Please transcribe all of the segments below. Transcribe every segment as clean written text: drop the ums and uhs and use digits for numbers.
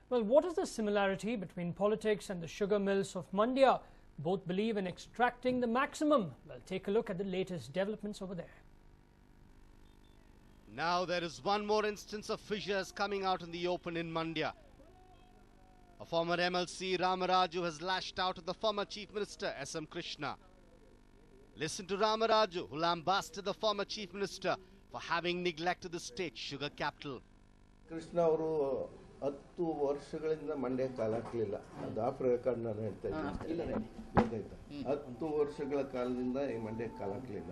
Well, what is the similarity between politics and the sugar mills of Mandya? Both believe in extracting the maximum. Well, take a look at the latest developments over there. Now there is one more instance of fissures coming out in the open in Mandya. A former MLC, Ramaraju, has lashed out at the former Chief Minister, S.M. Krishna. Listen to Ramaraju, who lambasted the former Chief Minister for having neglected the state sugar capital. Krishna ಅವರು 10 ವರ್ಷಗಳಿಂದ ಮಂಡ್ಯ ಕಾಲ ಹಾಕಲಿಲ್ಲ. ಅದು of record ನಾನು ಹೇಳ್ತಾ ಇದ್ದೀನಿ. ಗೊತ್ತಾಯ್ತಾ? 10 ವರ್ಷಗಳ ಕಾಲದಿಂದ ಈ ಮಂಡ್ಯ ಕಾಲ ಹಾಕಲಿಲ್ಲ.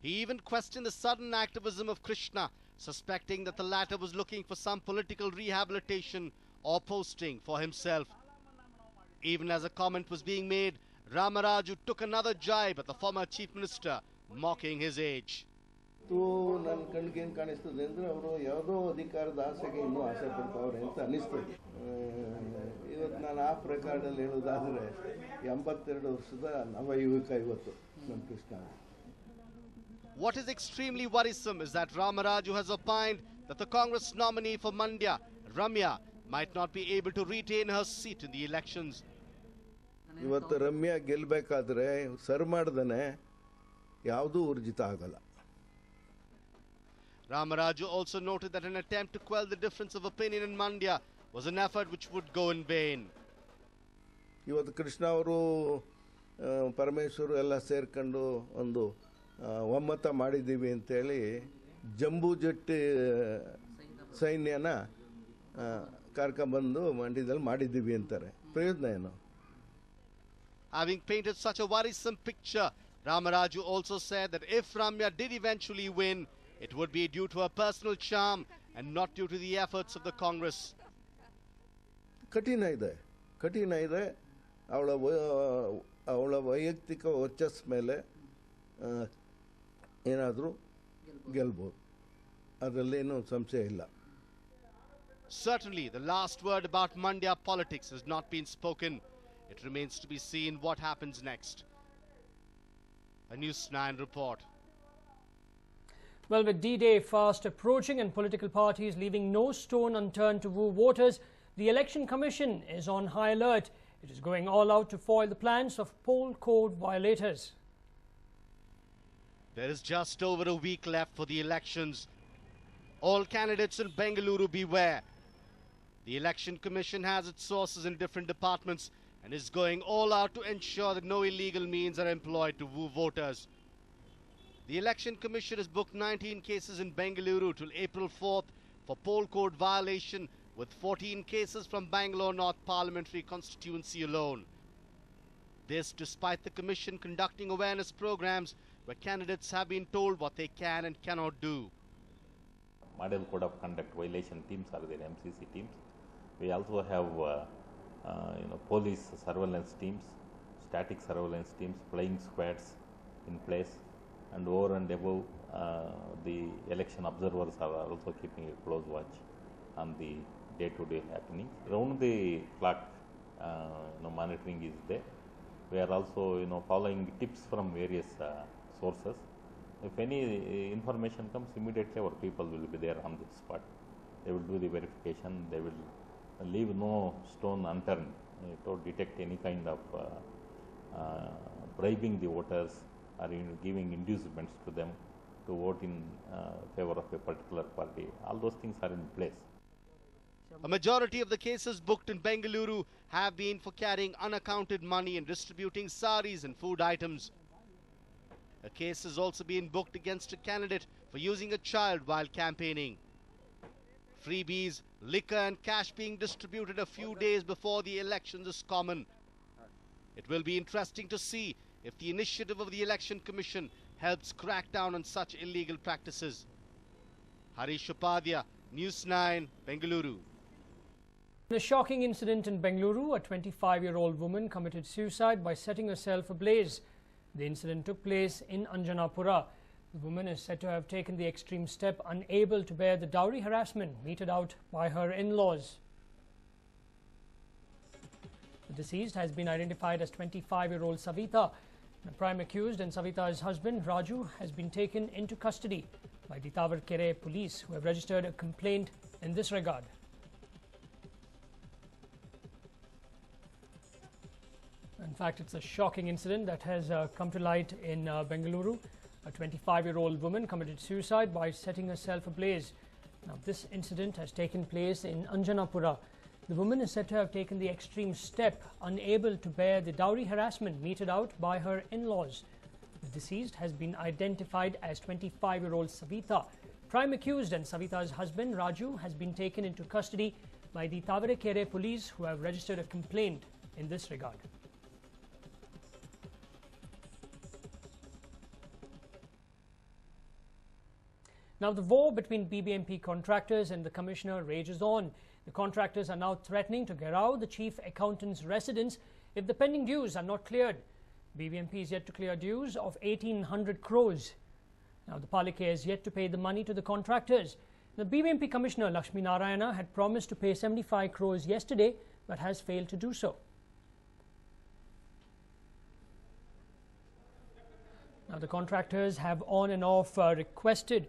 He even questioned the sudden activism of Krishna, suspecting that the latter was looking for some political rehabilitation or posting for himself. Even as a comment was being made, Ramaraju took another jibe at the former Chief Minister, mocking his age. ನನ್ನ ಕಣ್ಣಿಗೆ ಏನು ಕಾಣಿಸ್ತದೆ ಅಂದರೆ ಅವರು ಯಾವುದೋ ಅಧಿಕಾರದ ಆಸೆಗೆ ಇನ್ನೂ ಆಸೆ ಪಡ್ತಾವ್ರೆ ಅಂತ ಅನಿಸ್ತದೆ. ಇವತ್ತು ನಾನು ಆಫ್ ರೆಕಾರ್ಡಲ್ಲಿ ಹೇಳೋದಾದರೆ 82 ವರ್ಷದ ನವಯುವಕ ಇವತ್ತು ನಮ್ಮ Krishna. What is extremely worrisome is that Ramaraju has opined that the Congress nominee for Mandya, Ramya, might not be able to retain her seat in the elections. ಇವತ್ತು ರಮ್ಯಾ ಗೆಲ್ಲಬೇಕಾದ್ರೆ ಸರ್ ಮಾಡ್ದನೆ ಯಾವುದೂ ಊರ್ಜಿತ ಆಗಲ್ಲ. Ramaraju also noted that an attempt to quell the difference of opinion in Mandya was an effort which would go in vain. ಇವತ್ತು ಕೃಷ್ಣ ಅವರು ಪರಮೇಶ್ವರು ಎಲ್ಲ ಸೇರ್ಕೊಂಡು ಒಂದು ಒಮ್ಮತ ಮಾಡಿದ್ದೀವಿ ಅಂತೇಳಿ ಜಂಬೂ ಜೆಟ್ ಸೈನ್ಯನ ಕರ್ಕೊಂಡ್ಬಂದು ಮಂಡ್ಯದಲ್ಲಿ ಮಾಡಿದ್ದೀವಿ ಅಂತಾರೆ. ಪ್ರಯೋಜನ ಏನು? Having painted such a worrisome picture, Ramaraju also said that if Ramya did eventually win, it would be due to her personal charm and not due to the efforts of the Congress. ಕಠಿಣ ಇದೆ. ಅವಳ ವೈಯಕ್ತಿಕ ವರ್ಚಸ್ ಮೇಲೆ ಏನಾದರೂ ಗೆಲ್ಬೋದು, ಅದರಲ್ಲೇನೂ ಸಂಶಯ ಇಲ್ಲ. Certainly, the last word about Mandya politics has not been spoken. It remains to be seen what happens next. A News9 report. Well, with D-Day fast approaching and political parties leaving no stone unturned to woo voters, the Election Commission is on high alert. It is going all out to foil the plans of poll code violators. There is just over a week left for the elections. All candidates in Bengaluru beware. The Election Commission has its sources in different departments and is going all out to ensure that no illegal means are employed to woo voters. The Election Commission has booked 19 cases in Bengaluru till April 4th for poll code violation, with 14 cases from Bangalore North Parliamentary constituency alone. This despite the Commission conducting awareness programs where candidates have been told what they can and cannot do. Model Code of Conduct violation teams are there, MCC teams. We also have police surveillance teams, static surveillance teams, flying squads in place, and over and above the election observers are also keeping a close watch on the day-to-day happenings. Round the clock monitoring is there. We are also following tips from various sources. If any information comes, immediately our people will be there on the spot. They will do the verification. They will leave no stone unturned to detect any kind of bribing the voters or giving inducements to them to vote in favor of a particular party. All those things are in place. A majority of the cases booked in Bengaluru have been for carrying unaccounted money and distributing saris and food items. A case has also been booked against a candidate for using a child while campaigning. Freebies, liquor and cash being distributed a few days before the elections is common. It will be interesting to see if the initiative of the Election Commission helps crack down on such illegal practices. Harish Upadhyay, News9, Bengaluru. In a shocking incident in Bengaluru, a 25-year-old woman committed suicide by setting herself ablaze. The incident took place in Anjanapura. The woman is said to have taken the extreme step, unable to bear the dowry harassment meted out by her in-laws. The deceased has been identified as 25-year-old Savita. The prime accused and Savita's husband, Raju, has been taken into custody by the Tavarkere police, who have registered a complaint in this regard. In fact, it's a shocking incident that has come to light in Bengaluru. A 25-year-old woman committed suicide by setting herself ablaze. Now, this incident has taken place in Anjanapura. The woman is said to have taken the extreme step, unable to bear the dowry harassment meted out by her in-laws. The deceased has been identified as 25-year-old Savita. Prime accused and Savita's husband, Raju, has been taken into custody by the Tavarekere police, who have registered a complaint in this regard. Now, the war between BBMP contractors and the commissioner rages on. The contractors are now threatening to Garao, the chief accountant's residence, if the pending dues are not cleared. BBMP is yet to clear dues of 1,800 crores. Now, the Palike is yet to pay the money to the contractors. The BBMP Commissioner Lakshmi Narayana had promised to pay 75 crores yesterday, but has failed to do so. Now, the contractors have on and off requested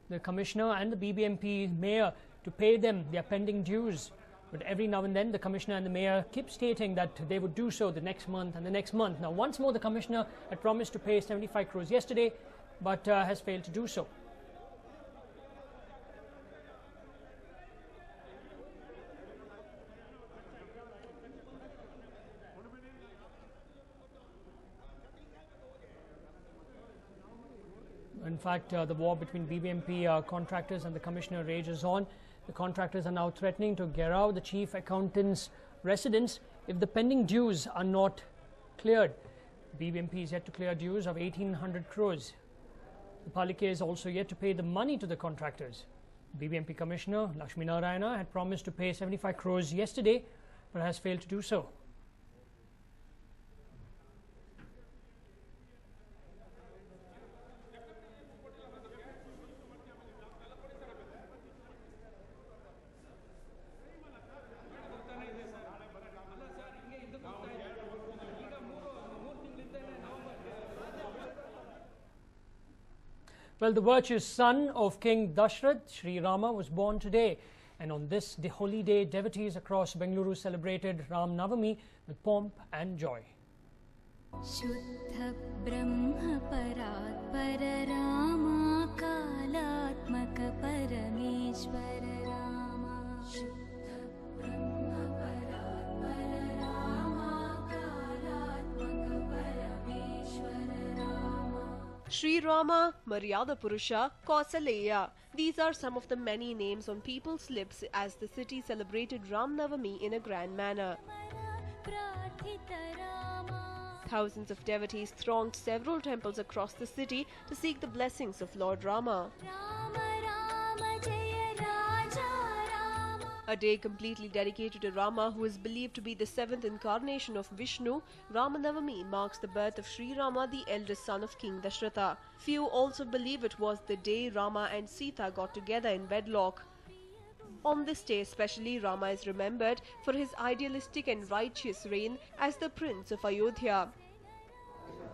the Commissioner and the BBMP Mayor to pay them their pending dues. But every now and then, the Commissioner and the Mayor keep stating that they would do so the next month and the next month. Now, once more, the Commissioner had promised to pay 75 crores yesterday, but has failed to do so. In fact, the war between BBMP contractors and the Commissioner rages on. The contractors are now threatening to Garao, the chief accountant's residence, if the pending dues are not cleared. BBMP is yet to clear dues of 1,800 crores. The Palike is also yet to pay the money to the contractors. BBMP Commissioner Lakshmi Narayana had promised to pay 75 crores yesterday, but has failed to do so. Well, the virtuous son of King Dashrath, Sri Rama, was born today. And on this, the holy day, devotees across Bengaluru celebrated Ram Navami with pomp and joy. Shuddha Brahma Paratpara Rama Kalatmaka Parameshwara Rama. Shuddha Brahma Paratpara Rama Kalatmaka Parameshwara Rama. Sri Rama, Maryada Purusha, Kausaleya. These are some of the many names on people's lips as the city celebrated Ram Navami in a grand manner. Thousands of devotees thronged several temples across the city to seek the blessings of Lord Rama. A day completely dedicated to Rama, who is believed to be the seventh incarnation of Vishnu, Rama Navami marks the birth of Sri Rama, the eldest son of King Dashratha. Few also believe it was the day Rama and Sita got together in wedlock. On this day especially, Rama is remembered for his idealistic and righteous reign as the Prince of Ayodhya.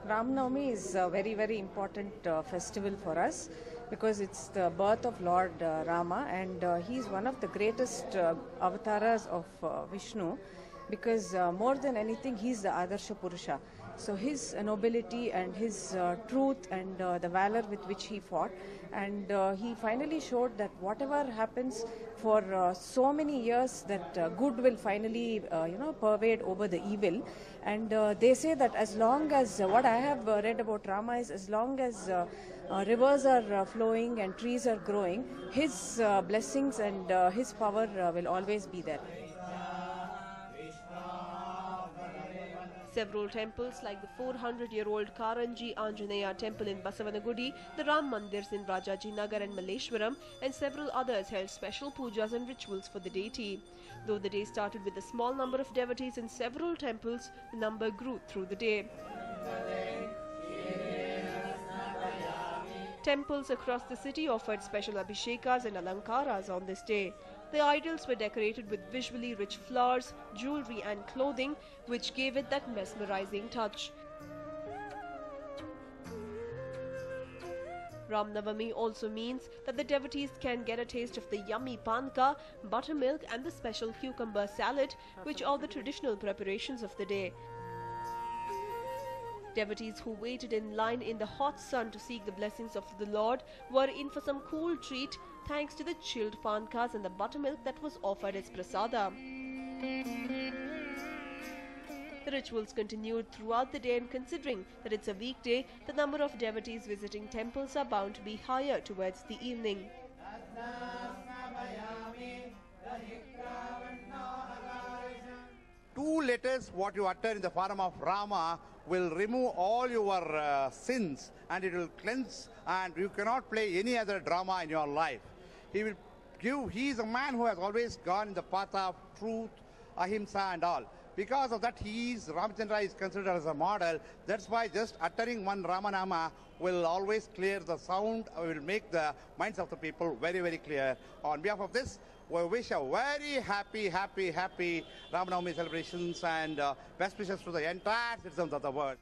Ram Navami is a very, very important festival for us because it's the birth of Lord Rama, and he is one of the greatest avatars of Vishnu, because more than anything he is the Adarsha Purusha. So his nobility and his truth and the valor with which he fought, and he finally showed that whatever happens for so many years, that good will finally pervade over the evil. And they say that as long as what I have read about Rama is, as long as rivers are flowing and trees are growing, his blessings and his power will always be there. Several temples like the 400-year-old Karanji Anjaneya temple in Basavanagudi, the Ram Mandirs in Rajaji Nagar and Malleshwaram, and several others held special pujas and rituals for the deity. Though the day started with a small number of devotees in several temples, the number grew through the day. Temples across the city offered special abhishekas and alankaras on this day. The idols were decorated with visually rich flowers, jewelry and clothing, which gave it that mesmerizing touch. Ram Navami also means that the devotees can get a taste of the yummy panka, buttermilk and the special cucumber salad, which are the traditional preparations of the day. Devotees who waited in line in the hot sun to seek the blessings of the Lord were in for some cool treat thanks to the chilled pankas and the buttermilk that was offered as prasada. The rituals continued throughout the day, and considering that it's a weekday, the number of devotees visiting temples are bound to be higher towards the evening. Two letters what you utter in the form of Rama will remove all your sins, and it will cleanse, and you cannot play any other drama in your life. He is a man who has always gone in the path of truth, ahimsa and all. Because of that, Ramchandra is considered as a model. That's why just uttering one Ramanama will always clear the sound, will make the minds of the people very, very clear. On behalf of this, we wish a very happy Ramanavami celebrations and best wishes to the entire citizens of the world.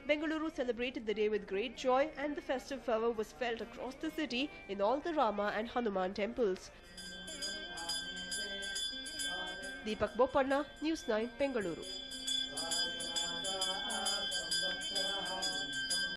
Bengaluru celebrated the day with great joy, and the festive fervour was felt across the city in all the Rama and Hanuman temples. Deepak Bopanna, News 9, Bengaluru.